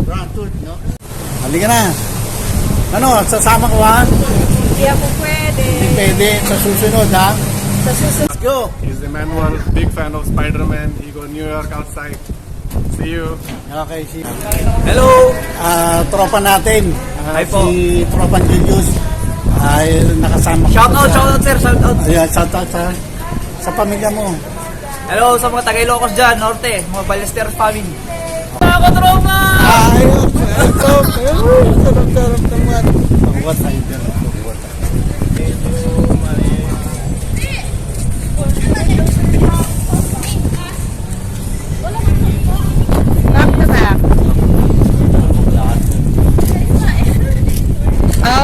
Brandwood, no? Halika na. Ano, sasama ko ha? Hindi ako pwede. Hindi pwede. Sa susunod ha? Sa susunod. Let's go! He's Emmanuel, big fan of Spider-Man. He go New York outside. See you. Okay, si Hello! tropa natin. Hi po. Si Tropa Julius. Ay, nakasama ko. Shoutout sir, shoutout. Ayan, shoutout sa pamilya mo. Hello sa mga Tagailocos dyan, Norte, mga Ballesteros family. Ako, tropa! Ayun, sarap naman. Pagwat tayo dyan. Back to back.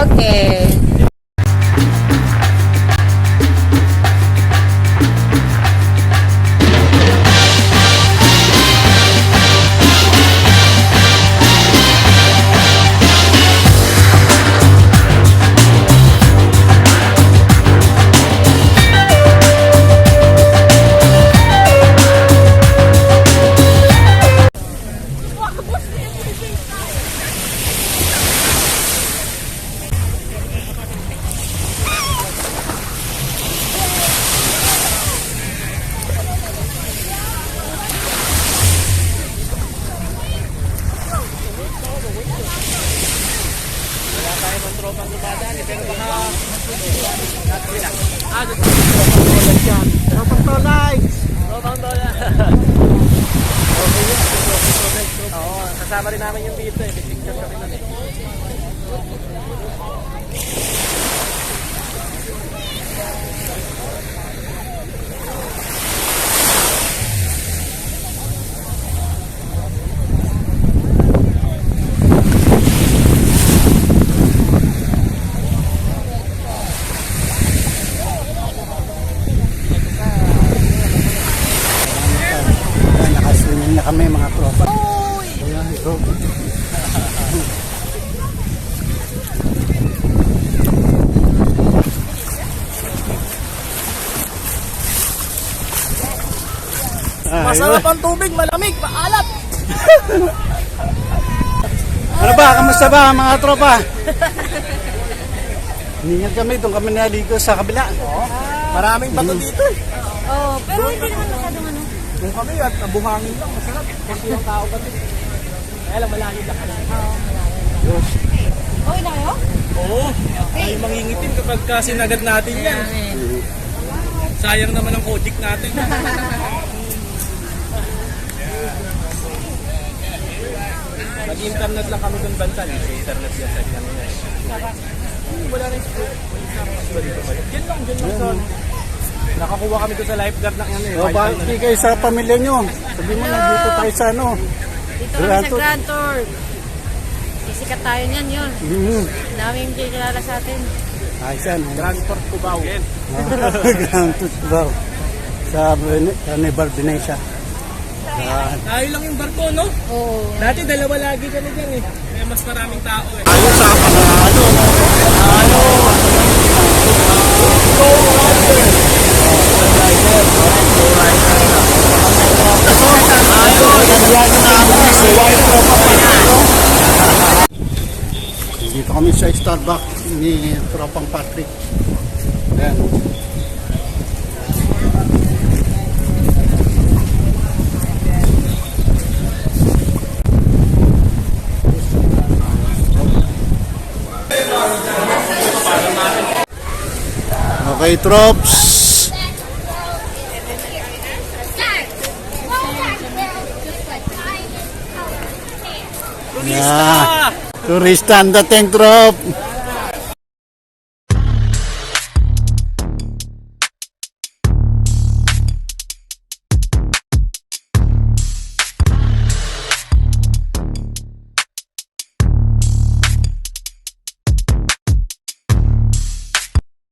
Okay. Oo, kasama rin namin yung dito eh. Picture kami nun eh. Nakaswimming na kami mga tropa. Ayan, bro. Masarap ang tubig, malamig, maalat. Ano ba? Kamusta ba mga tropa? Hiningan kami, doon kami naligo sa kabila. Maraming bato dito eh. Oh, pero hindi naman masyadong ano. Kung kami at buhangin lang, masarap. Kasi yung tao ba dito. Kaya lang malalim na kami. Okay na kayo? Oo, ay mangingitim kapag sinagad natin yan. Sayang naman ang Kojic natin. Nag-internet lang kami doon bansa. Internet yan sa kanila. Wala rin school. Yan lang, dyan lang sa... Nakakuha kami doon sa lifeguard na yan eh. O ba, hindi kayo sa pamilya nyo. Sabi mo, nandito tayo sa ano. Dito kami sa Grand Tour. Sisikat tayo niyan yun. Daming kilala sa atin. Aysan. Grand Tour Cubao. Grand Tour. Sa Nebar Venetia. Tayo lang yung barko, no? Oo. Dati dalawa lagi kami dyan eh. Kaya mas maraming tao eh. Ayun sa dito kami sa Starbucks ni Tropang Patrick. Ayan. Okay, Trops. Yeah. Turista ang dating, Trop.